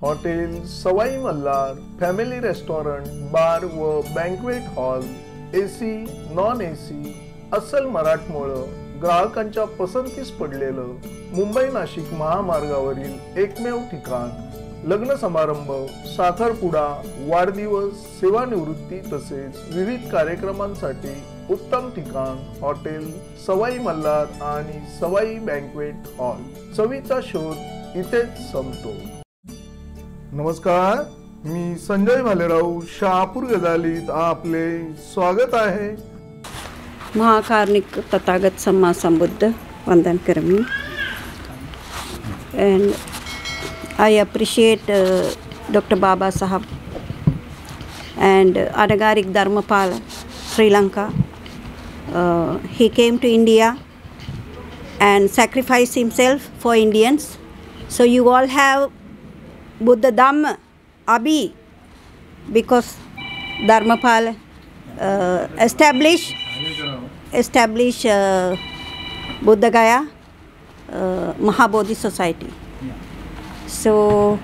Hotel Sawai Malhar family restaurant bar व banquet hall AC non AC अस्सल मराठमोळं ग्राहकांच्या पसंतीस पडलेलं मुंबई नाशिक महामार्गावरील एकमेव ठिकाण लग्न समारंभ साखरपुडा वाढदिवस सेवानिवृत्ती तसेच विविध कार्यक्रमांसाठी उत्तम ठिकाण हॉटेल सवाई मल्हार आणि सवाई बँक्वेट हॉल चवीचा शोध इथेच संपतो। नमस्कार, मी संजय भालेराव शहापूर गजालीत आपले स्वागत आहे। महाकारुणिक तथागत सम्मा संबुद्ध वंदन करमी and I appreciate Dr. Baba Sahab and Anagarik Dharmapal, Sri Lanka. He came to India and sacrificed himself for Indians. So you all have Buddha Dhamma, Abhi, because Dharmapal established Buddha Gaya Mahabodhi Society. So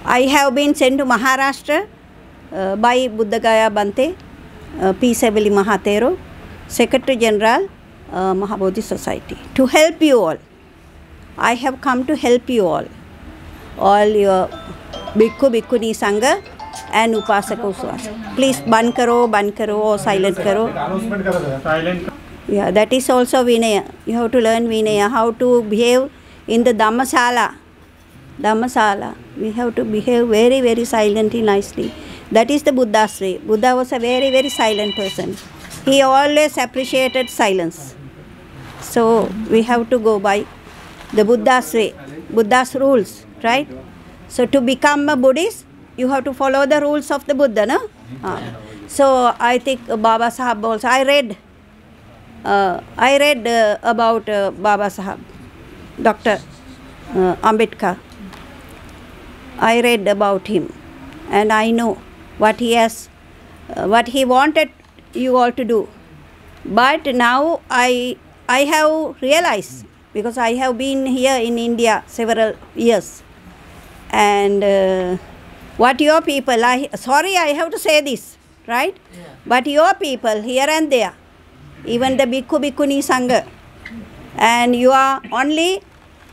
I have been sent to Maharashtra by Buddha Gaya Bante, Peaceably Mahatero, Secretary General Mahabodhi Society, to help you all. I have come to help you all your Bhikkhu Bhikkhuni Sangha and Upasaka Upasika. Please ban karo or silent karo. Silent. Yeah, that is also Vinaya. You have to learn Vinaya, how to behave in the Dhammasala. Dhammasala. We have to behave very, very silently, nicely. That is the Buddha's way. Buddha was a very, very silent person. He always appreciated silence. So we have to go by the Buddha's way, Buddha's rules, right? So to become a Buddhist, you have to follow the rules of the Buddha, no? So I think Baba Sahab also, I read about Baba Sahab, Dr. Ambedkar. I read about him and I know what he has, what he wanted you all to do. But now I have realized, because I have been here in India several years, and what your people, sorry I have to say this, right? Yeah. But your people here and there, even the Bhikkhu Bhikkhuni Sangha, and you are only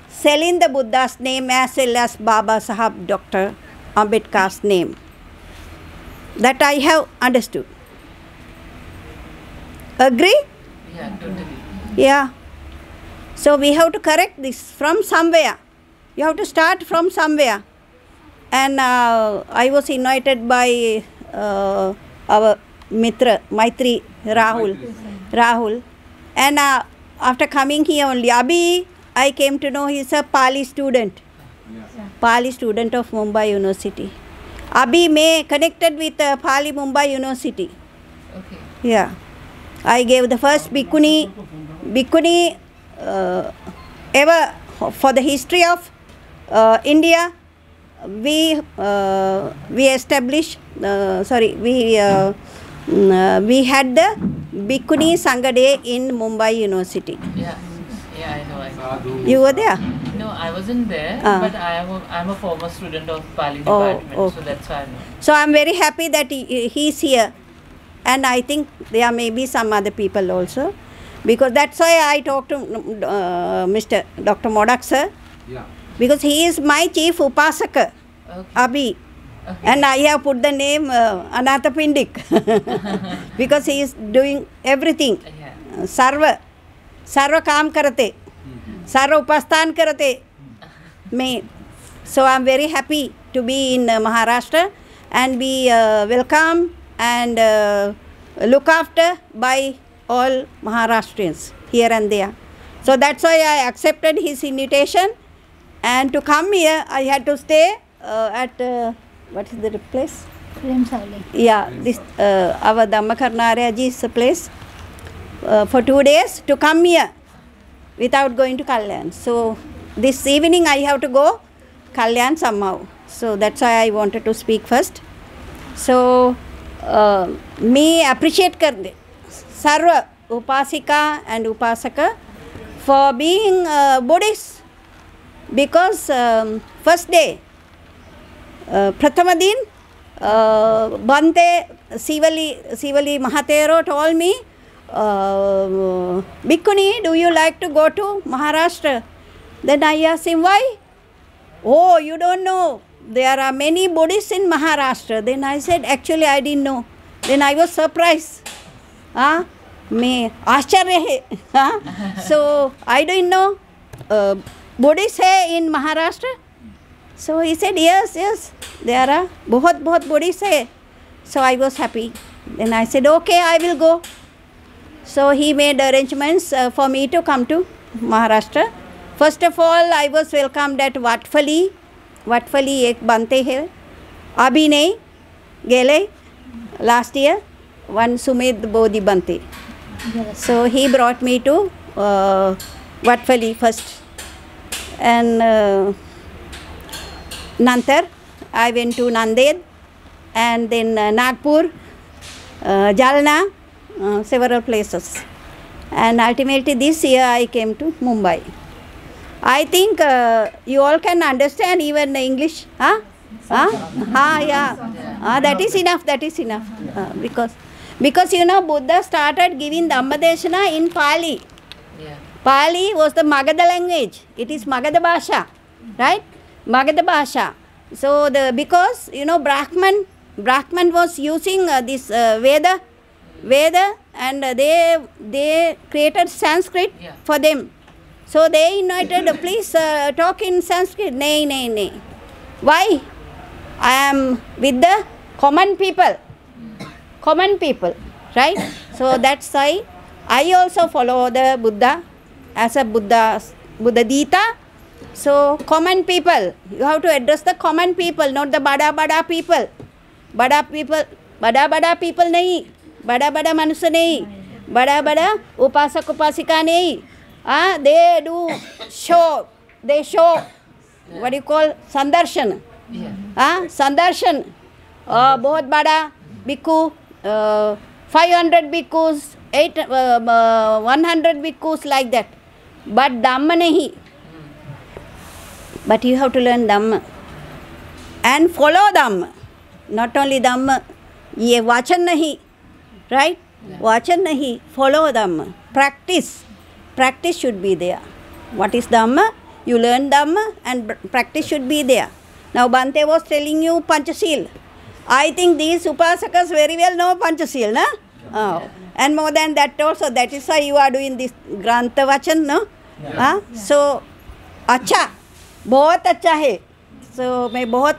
selling the Buddha's name as well as Baba Sahab Dr. Ambedkar's name. That I have understood. Agree? Yeah, totally. Yeah. So we have to correct this from somewhere. You have to start from somewhere. And I was invited by our Mitra, Maitri, Rahul. And after coming here only, Abhi, I came to know he is a Pali student. Pali student of Mumbai University. Abhi may connected with Pali Mumbai University. Okay. Yeah. I gave the first Bhikkhuni ever for the history of India. We established, we had the Bhikkhuni Sangha Day in Mumbai University. Yeah, I know. You were there? No, I wasn't there, but I'm a former student of Pali department, okay. So that's why I know. So I'm very happy that he's here. And I think there may be some other people also. Because that's why I talked to Mr. Dr. Modak sir. Yeah. Because he is my chief upasaka, okay. Abhi. Okay. And I have put the name Anathapindik. Because he is doing everything. Yeah. Sarva kaam karate. Sarva upasthan karate. Me. So I'm very happy to be in Maharashtra and be welcome and look after by all Maharashtrians here and there. So that's why I accepted his invitation, and to come here I had to stay at what is the place? Yeah, this our Dhammakarnaryaji's place for 2 days to come here without going to Kalyan. So this evening I have to go Kalyan somehow. So that's why I wanted to speak first. So me appreciate karde sarva upasika and upasaka for being Buddhist, because first day Prathama din, Bante Sivali Mahatero told me, Bhikkhuni, do you like to go to Maharashtra? Then I asked him, why? Oh, you don't know. There are many Buddhists in Maharashtra. Then I said, actually I didn't know. Then I was surprised. Me आश्चर्य है. So I didn't know Buddhists है in Maharashtra. So he said, yes, there are बहुत Buddhists है. So I was happy. Then I said, okay, I will go. So he made arrangements for me to come to Maharashtra. First of all, I was welcomed at Vatfali. Vatfali एक बनते हैं. अभी नहीं, गेले last year, one Sumit Bodhi Bante. So he brought me to Vatfali first. And Nantar, I went to Nanded, and then Nagpur, Jalna, several places. And ultimately this year I came to Mumbai. I think you all can understand even English. Yeah. That is enough. Because you know, Buddha started giving Dhammadeshana in Pali. Yeah. Pali was the Magadha language. It is Magadha Bhasha, right? Magadha Bhasha. So because you know Brahman was using this Veda, and they created Sanskrit for them. So they invited, please talk in Sanskrit. Nay. Why? I am with the common people, right? So that's why I also follow the Buddha as a Buddha Dita. So common people, you have to address the common people, not the bada people. Bada people nahi, bada manusya nahi, bada upasak upasika nahi. They show, what do you call, Sandarshan. Sandarshan, बहुत बड़ा भिक्खु, 500 bhikkhus, 100 bhikkhus, like that. But Dhamma nahi. But you have to learn Dhamma and follow Dhamma. Not only Dhamma, ye vachan nahi, right? Vachan nahi, follow Dhamma. Practice should be there. What is Dhamma? You learn Dhamma and practice should be there. Now Bante was telling you Panchasil. I think these Upasakas very well know Panchasil, na? And more than that also, that is why you are doing this Grantha Vachan, no? So, अच्छा, बहुत अच्छा है. So, मैं बहुत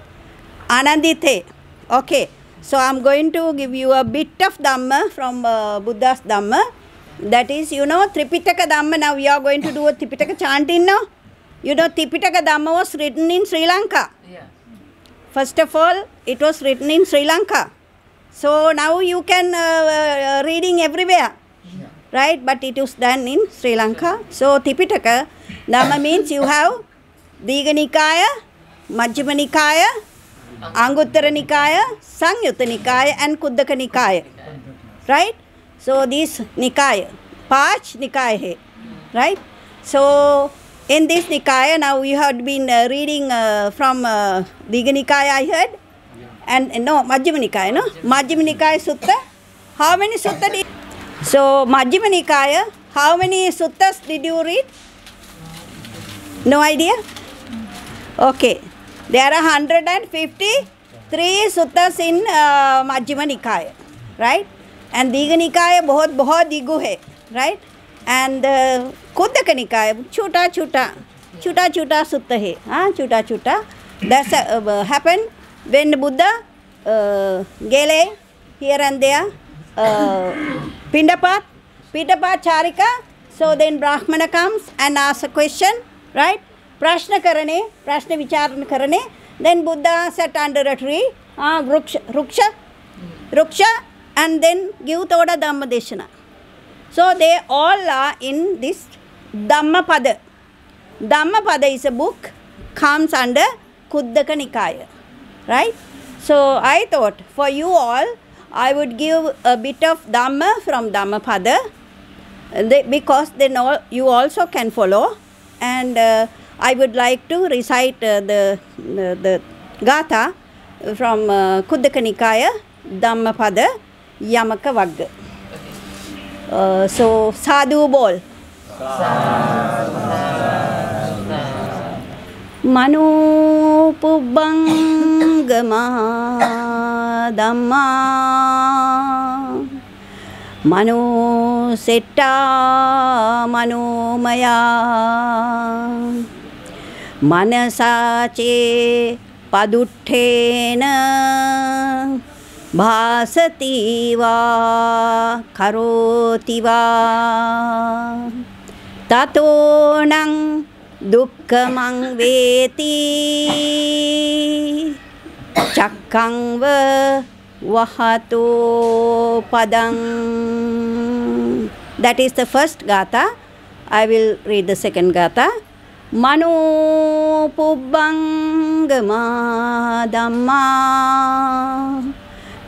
आनंदित है. Okay, so I am going to give you a bit of Dhamma from Buddha's Dhamma. That is, you know, Tripitaka Dhamma. Now we are going to do a Tripitaka chanting now. You know, Tripitaka Dhamma was written in Sri Lanka. Yeah. First of all, it was written in Sri Lanka. So now you can reading everywhere, right? But it was done in Sri Lanka. So Tripitaka Dhamma means you have Diga Nikaya, Majjhima Nikaya, Anguttara Nikaya, Sangyutta Nikaya, and Kuddaka Nikaya, right? So this Nikaya, Pach Nikaya hai, right? So in this Nikaya, now you have been reading from Diga Nikaya, I heard, and no, Majjhima Nikaya, no? Majjhima Nikaya Sutta. How many sutta did? So Majjhima Nikaya, how many suttas did you read? No idea? Okay, there are 153 suttas in Majjhima Nikaya, right? And Diga Nikaya बहुत दिगु है, right? And Kuddaka Nikaya छोटा sutta है, छोटा. That's happened when Buddha gele here and there, Pindapat Charika. So then Brahmana comes and asks a question, right? Prashna vicharan karane. Then Buddha sat under a tree, Ruksha, and then give Toda Dhammadeshana. So they all are in this Dhammapada. Dhammapada is a book, comes under Kuddaka Nikaya, right? So I thought for you all, I would give a bit of Dhamma from Dhammapada, because then you also can follow. And I would like to recite the Gatha from Kuddaka Nikaya, Dhammapada, Yamaka Vagga. So sadhu bol. Manu pubbangama dhamma manu setta manomaya manasace paduttena bhasati va karoti va tatonang dukkhamang veti chakkangva vahato padang. That is the first gatha. I will read the second gatha. Mano pubbangama dhamma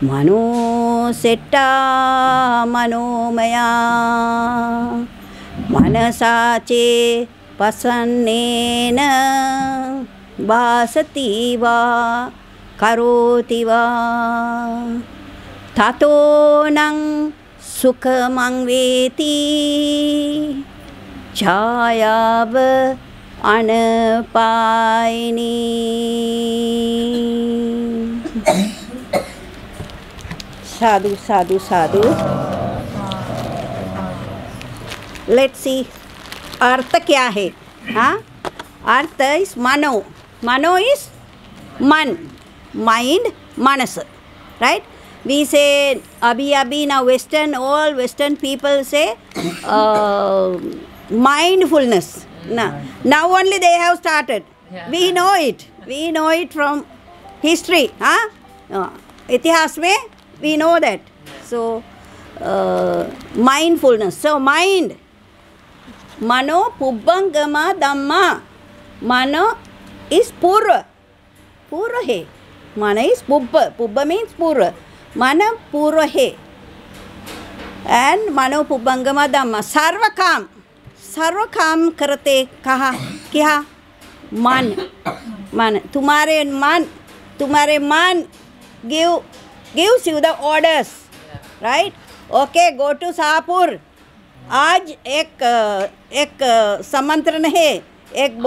mano setta manomaya manasace pasannena bhasati va karoti va tatonang sukhamang veti chayava anapayini. Sadhu, sadhu, sadhu. Let's see. अर्थ क्या है? हाँ, earth is मनो. मनो is मन, mind, Manas, right? We say abhi now all western people say mindfulness. Now only they have started. We know it from history. Itihas mein we know that. So mindfulness. So mind. Mano pubbangama dhamma. Mano is purva. Purva hai. Mana is pubba. Pubba means purva. Mana purva hai. And mano pubbangama dhamma. Sarva काम करते कहा क्या? मन. तुम्हारे मन gives you the orders, right? Okay, go to Sahapur. आज एक समंत्रण है, एक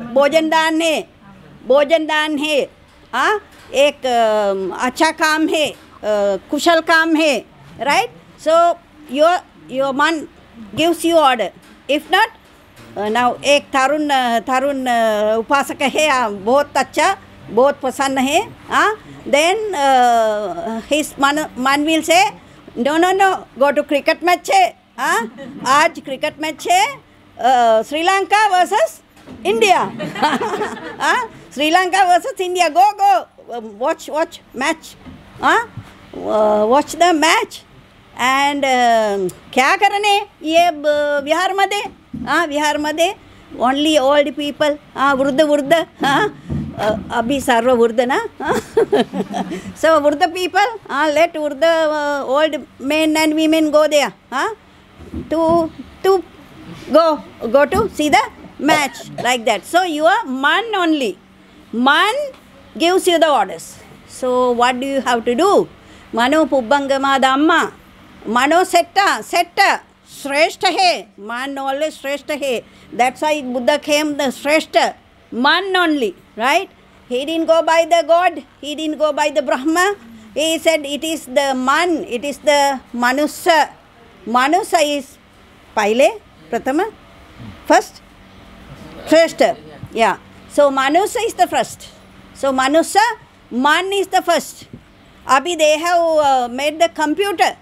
भोजन दान है, हाँ, एक अच्छा काम है, कुशल काम है, right? So your man gives you order. If not, now एक थारुन उपासक है, बहुत अच्छा, बहुत पसंद है, हाँ, then his man will say no, go to cricket match है, हाँ, आज क्रिकेट मैच है, श्रीलंका वर्सेस इंडिया, हाँ, Sri Lanka versus India, go watch match, हाँ, watch the match. And क्या करने ये बिहार मध्ये only old people, हाँ, वृद्ध, हाँ, अभी सर्व वृद्ध ना, so वृद्ध people, हाँ, let वृद्ध old men and women go there, हाँ, to go to see the match, like that. So your man only, man gives you the orders. So what do you have to do? Mano pubbangama dhamma. Mano setta, shrestha hai. Man always shrestha hai. That's why Buddha came the shrestha. Man only, right? He didn't go by the God. He didn't go by the Brahma. He said it is the man. It is the manusa. Manusa is paile, pratama, first, shrestha. Yeah. So manusa is the first. So manusa, man is the first. Abhi they have made the computer.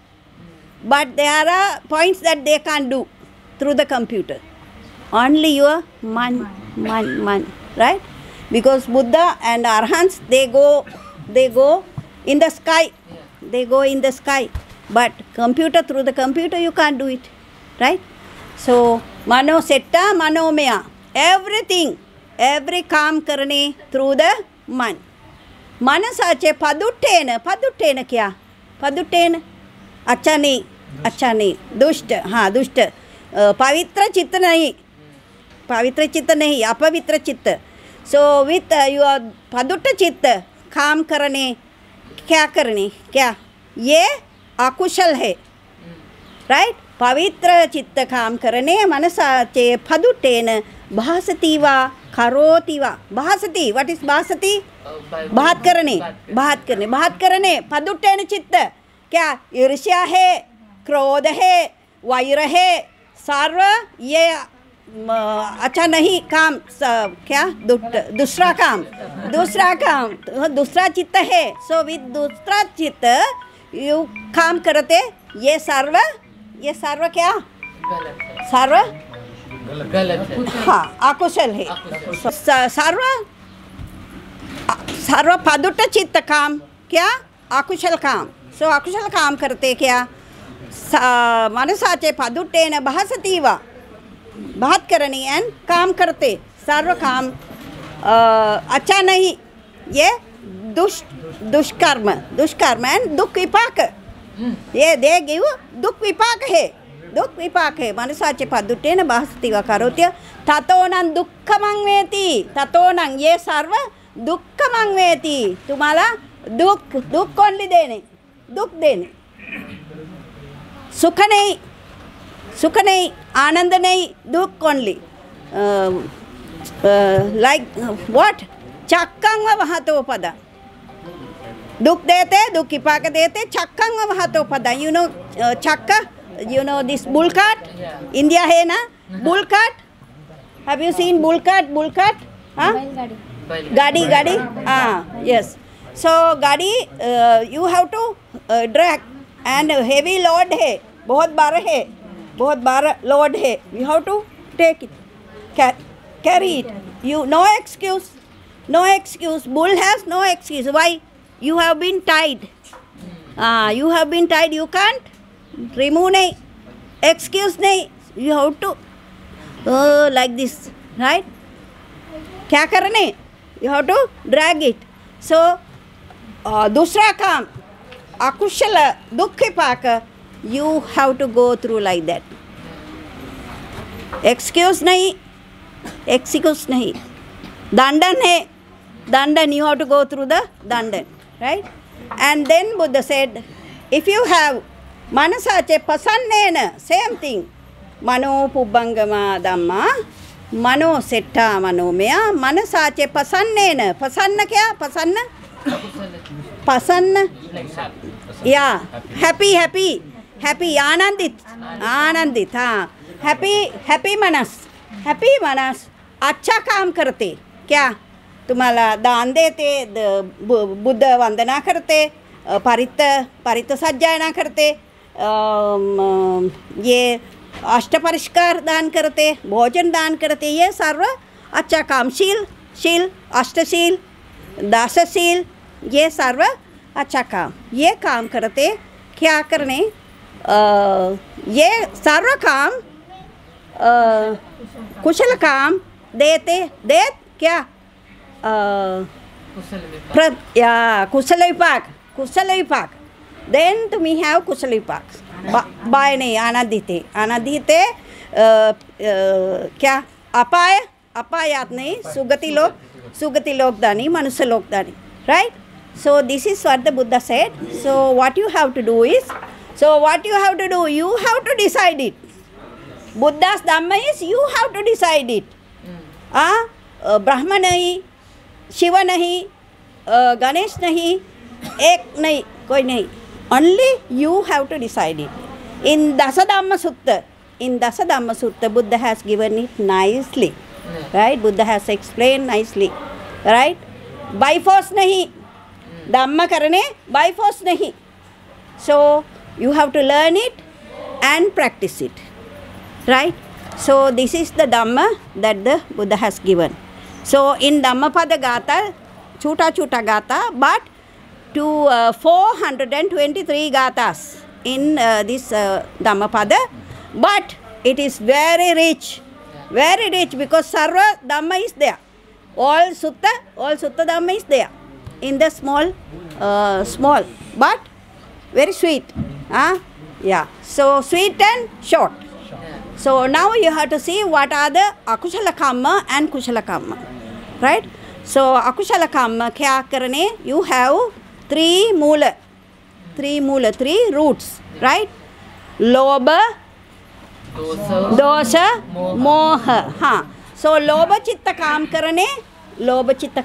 But there are points that they can't do through the computer. Only your man, right? Because Buddha and Arhants, they go in the sky. They go in the sky. But computer, through the computer, you can't do it, right? So, mano setta, mano maya. Everything, every काम करने through the मन. मनसाचे पदुट्टेन क्या? पदुट्टेन अच्छा नहीं, दुष्ट, हाँ, दुष्ट, पवित्र चित्त नहीं, अपवित्र चित्त. So with your padutta chitta, काम करने क्या करने क्या ये अकुशल है राइट पवित्र चित्त काम करने मनसाचे पदुट्टेन भासति वा करोति वा भासति व्हाट इज भासति बात करने पदुट्टेन चित्त क्या ईर्ष्या है क्रोध है वैर है सर्व ये अच्छा नहीं काम क्या दूसरा काम दूसरा चित्त है सो विद दूसरा चित्त यू काम करते ये सर्व क्या सर्व गलत है हाँ अकुशल है सर्व पदुट चित्त काम क्या अकुशल काम सो अकुशल काम करते क्या मनसाचे पदुट्टेन भासति वा बात करनी एंड काम करते सर्व काम अच्छा नहीं ये दुष्कर्म एंड दुख विपाक ये दे गिव दुख विपाक है मनसाचे पदुट्टेन भासति वा करोति ततोनं दुःखमंवेति ततोनं ये सर्व दुःखमंवेति तुम्हाला दुख ओनली देने सुख नहीं आनंद नहीं दुख ओनली लाइक व्हाट चक्कंग वहतो पद दुख देते दुख विपाक देते चक्कंग वहतो पद यू नो चक्का you know this bull cart India है ना bull cart have you seen bull cart हाँ गाड़ी yes so गाड़ी you have to drag and heavy load है बहुत बार load है you have to take it carry it you no excuse bull has no excuse why you have been tied you can't remove नहीं excuse नहीं you have to like this right क्या करने you have to drag it so दूसरा काम अकुशल दुख विपाक you have to go through like that excuse नहीं dandan है dandan you have to go through the dandan right and then Buddha said if you have मनसाचे पसन्नेन same thing मनो पुब्बंगमा धम्मा मनो सेट्टा मनोमय मनसाचे पसन्नेन पसन्न क्या पसन्न या हैप्पी आनंदित हाँ हैप्पी मनस अच्छा काम करते क्या तुम्हाला दान देते बुद्ध वंदना करते परित सज्जायना करते ये अष्टपरिष्कार दान करते भोजन दान करते ये सर्व अच्छा काम शील अष्टशील दासशील ये सर्व अच्छा काम ये काम करते क्या करने ये सर्व काम कुशल काम देते क्या कुशल विपाक then तुम्ही have कुशल विपाक बाय नहीं अनादिते क्या अपायात नहीं सुगति लोक दानी मनुष्य लोक दानी right so this is what the Buddha said so what you have to do you have to decide it Buddha's dhamma is you have to decide it ब्रह्म नहीं शिव नहीं गणेश नहीं एक नहीं कोई नहीं only you have to decide it in Dasadhamma Sutta Buddha has given it nicely right Buddha has explained nicely right by force nahi dhamma karne by force nahi so you have to learn it and practice it right so this is the dhamma that the Buddha has given so in Dhammapada Gatha chota gatha but to 423 gathas in this Dhammapada but it is very rich because sarva dhamma is there all sutta dhamma is there in the small but very sweet yeah so sweet and short so now you have to see what are the akushala kamma and kushala kamma right So akushala karma kya karne? You have three moola, three roots, right? Lobha, dosa, moha. हाँ. So लोभ चित्त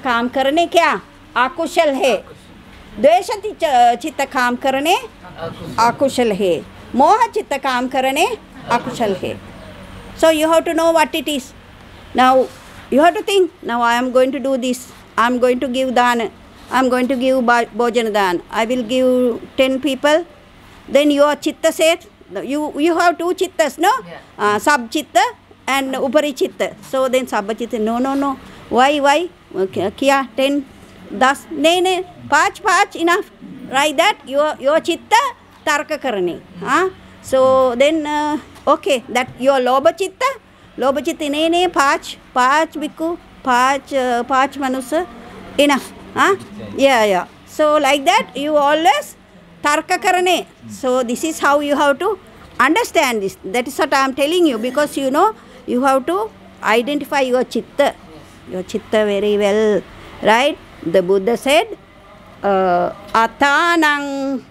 काम करने क्या अकुशल है, द्वेष चित्त काम करने अकुशल है, मोह चित्त काम करने अकुशल है. So you have to know what it is. Now you have to think, now I am going to do this, I am going to give dana, I am going to give bhojana dana, I will give 10 people. Then your chitta says, you have two chittas, no? Yeah. Sab chitta and upari chitta. So then sabba chitta, no. Why? Kya 10, 10, no, 5 enough. Like that, your chitta tarka karane. So then, okay, that your lobha chitta नहीं 5 bhikkhu, 5 manusa enough. Yeah. So like that you always tarka karane. So this is how you have to understand this. That is what I am telling you, because you know you have to identify your chitta very well, right? The Buddha said, atanang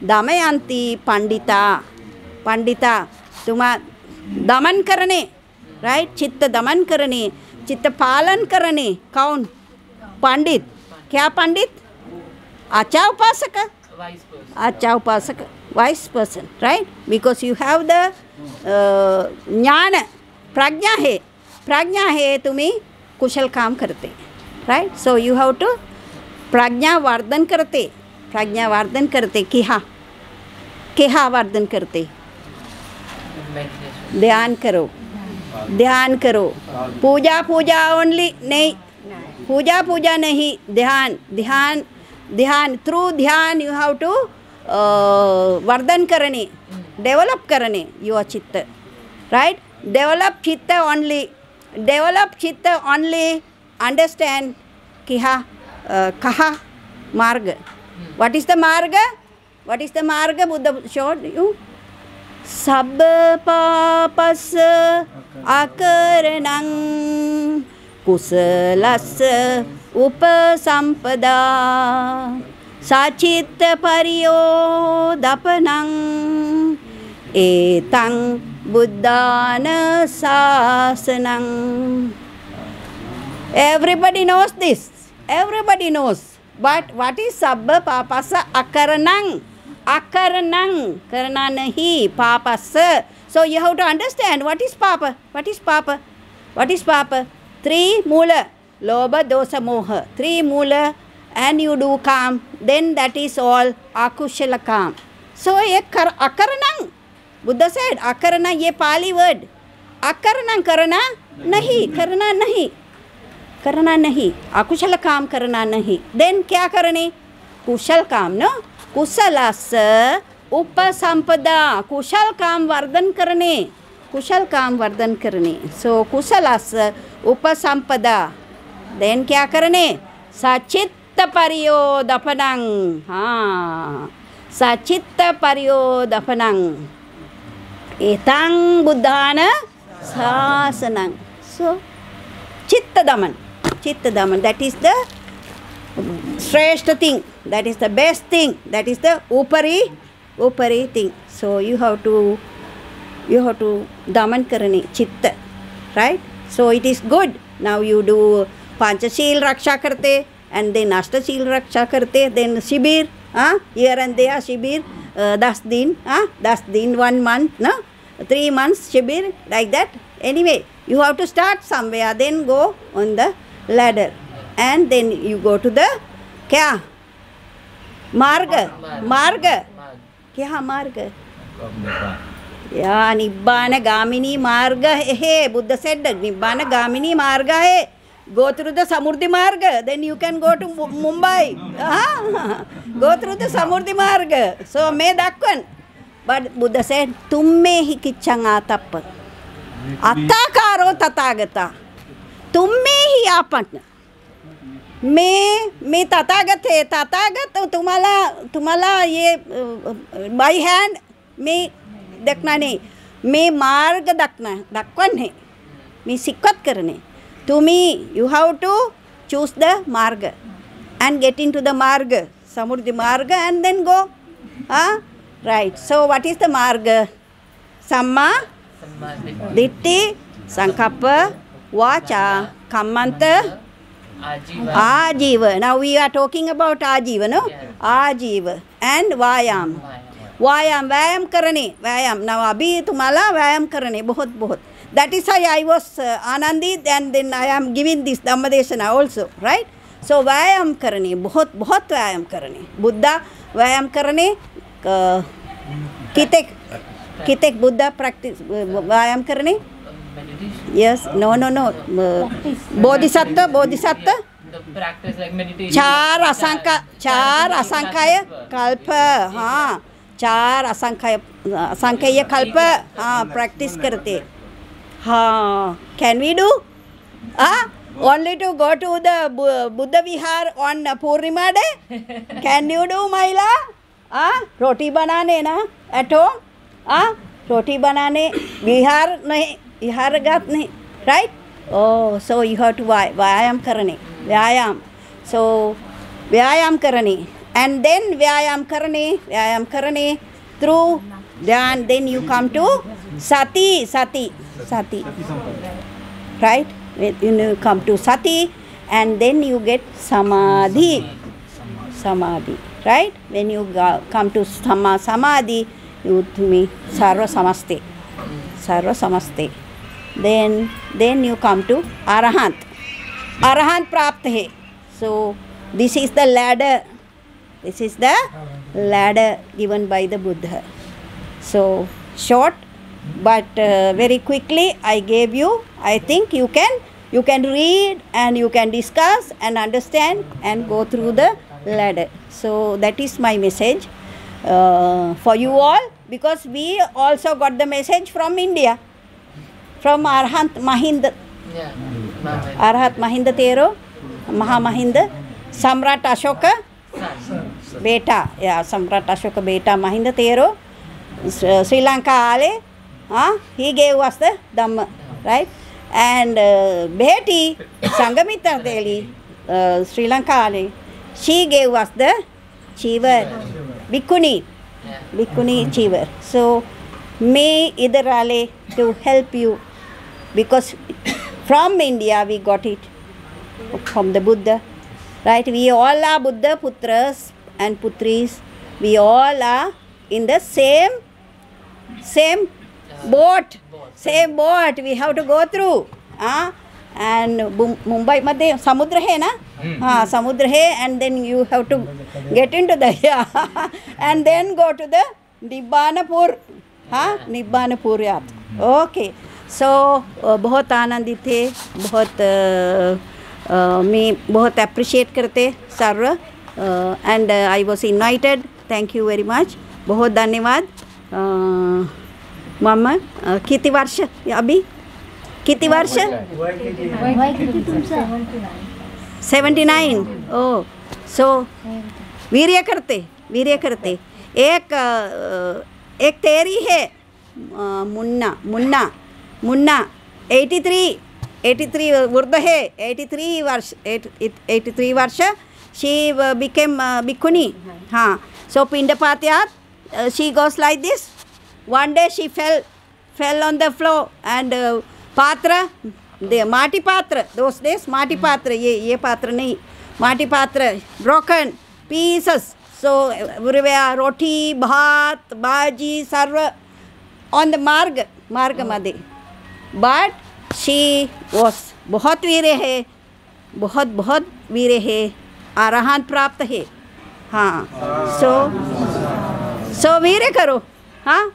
damayanti pandita. Tuma daman karane, right? Chitta daman karane, chitta palan karane. Kaun? Pandit. Kya pandit? Acha upasaka. Wise person. Acha upasaka. Wise person, right? Because you have the jnana, prajna hai तुम्ही कुशल काम करते, right? So you have to prajna vardhan करते, किहा vardhan करते. Meditation. ध्यान करो. पूजा only नहीं, पूजा नहीं, ध्यान through ध्यान you have to vardhan करने, develop करने your chitta, right? Develop chitta only, understand kaha marga. What is the marga? Buddha showed you. Sabba papasa akaranang kusalasa upasampada sachitta pariyodapanang etang buddhana sasanang. Everybody knows this. Everybody knows. But what is sabba papasa akaranang? Akaranang. Karana nahi. Papasa. So you have to understand what is papa. What is papa? 3 moola. Lobha, dosa, moha. 3 moola. And you do calm. Then that is all akushala calm. So akaranang. Buddha said, akarana ye Pali word. Akaranang karana nahi. करना नहीं, अकुशल काम करना नहीं. Then क्या करने? कुशल काम, no? कुशलस उपसंपदा, कुशल काम वर्धन करने. So कुशलस उपसंपदा. Then क्या करने? सचित्त परियोदपनंग. सचित्त परियोदपनंग. एतांग बुद्धान शासनंग. So chitta daman, that is the shrestha thing, that is the best thing, that is the upari thing. So you have to daman karane chitta, right? So it is good. Now you do panchashil raksha karte, and then ashtashil raksha karte, then shibir, here and there shibir, 10 din 1 month, no? 3 months shibir, like that. Anyway, you have to start somewhere, then go on the ladder, and then you go to the kya? Marga. Kya marga? Yeah, Nibbana Gamini marga hai. Buddha said that Nibbana Gamini marga hai. Go through the Samurdhi marga, then you can go to Mumbai. Go through the Samurdhi marga. So may dakwan. But Buddha said, tumme hi kichanga tappa. अत्ताकारो Tathagata. तुम में ही आपण. मैं तथागत है. तथागत तुम्हाला ये by hand में देखना नहीं. मैं मार्ग दाखवण है. मैं शिकवत करणे. तुम्ही you have to choose the marga and get into the marga, samurdhi marga, and then go. Right. So what is the marga? Samma ditti, sankappa, vacha, kammanta, ajiva. Now we are talking about ajiva, no? Ajiva and vayam. व्यायाम करने, व्यायाम. Now अभी तुम्हाला व्यायाम करने बहुत बहुत. That is why I was आनंदित and then I am giving this Dhammadeshana also, right? So व्यायाम करने, बहुत बहुत व्यायाम करने. बुद्धा व्यायाम करने कितेक बुद्धा practice व्यायाम करने. Yes, no. Bodhisattva. The practice like meditation. चार असंख्य कल्प. हाँ, चार असंख्य कल्प प्रैक्टिस करते. हाँ, can we do? Only to go to the Buddha Vihar on Purnima day? Can you do, Maila? रोटी बनाने ना at home? रोटी बनाने विहार नहीं, विहारगत नहीं, right? Oh, so you have to व्यायाम करने, व्यायाम. So व्यायाम करने. And then vyayam karane through then you come to sati, right? You come to sati and then you get samadhi, right? When you come to samadhi, you to me sarva samaste. Then you come to arahant prapt hai. So this is the ladder. This is the ladder given by the Buddha. So short, but very quickly I gave you. I think you can read and you can discuss and understand and go through the ladder. So that is my message for you all, because we also got the message from India, from Arhat Mahinda. Arhat Mahinda Tero, Mahamahinda, Samrat Ashoka बेटा, या सम्राट अशोक बेटा Mahinda Tero, Sri Lanka ale, he gave us the Dhamma, right? And Bheti Sangamita Deli, Sri Lanka ale, she gave us the Chivar, Bhikkhuni Chivar. So may either ale to help you, because from India we got it, from the Buddha. Right, we all are Buddha Putras and Putris. We all are in the same boat. Same boat we have to go through. And Mumbai madhe samudra hai na? Samudra hai, and then you have to get into the and then go to the Nibbanapur. Nibbanapur yat. Okay. So बहुत आनंदित थे, बहुत मैं बहुत appreciate करते सर्व. And I was invited. Thank you very much. बहुत धन्यवाद. मामा कितने वर्ष अभी? कितने वर्ष? 79. Oh, so वीर्य करते. एक तेरी है मुन्ना 83 वृद्ध है. 83 वर्ष. She became bhikkhuni. So Pindapatiyat, she goes like this. One day she fell on the floor, and patra, the mati patra, those days mati patra, ye patra nahi, mati patra, broken pieces. So everywhere roti, bhat, bhaji, sarva on the marga madhe. But she was बहुत वीर है, बहुत वीर है, अरहंत प्राप्त है. So वीर करो,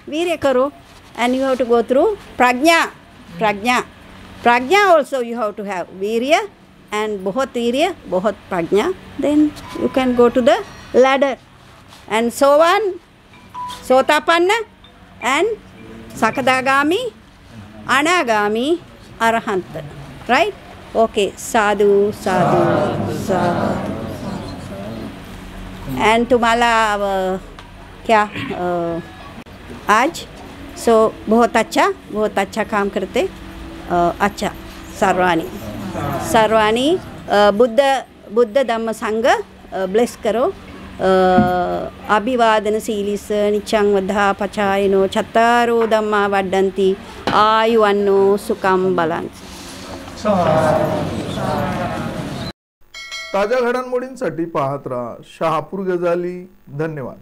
वीर करो. And you have to go through prajna also you have to have virya and बहुत वीर्य, बहुत prajna. Then you can go to the ladder. And so on, sotapanna and sakadagami, anagami, arahant. Right? Okay. Sadhu. And तुम्हारा क्या आज सो बहुत अच्छा काम करते. अच्छा सर्वाणी बुद्ध धम्म संघ ब्लेस करो अभिवादन सीलिस निच्चं वद्धा पचायनो चत्तारो धम्मा वड्डन्ति आयुवन्नो सुखं बलं. ताज्या घडामोडींसाठी पाहत राहा शहापूर गजाली. धन्यवाद.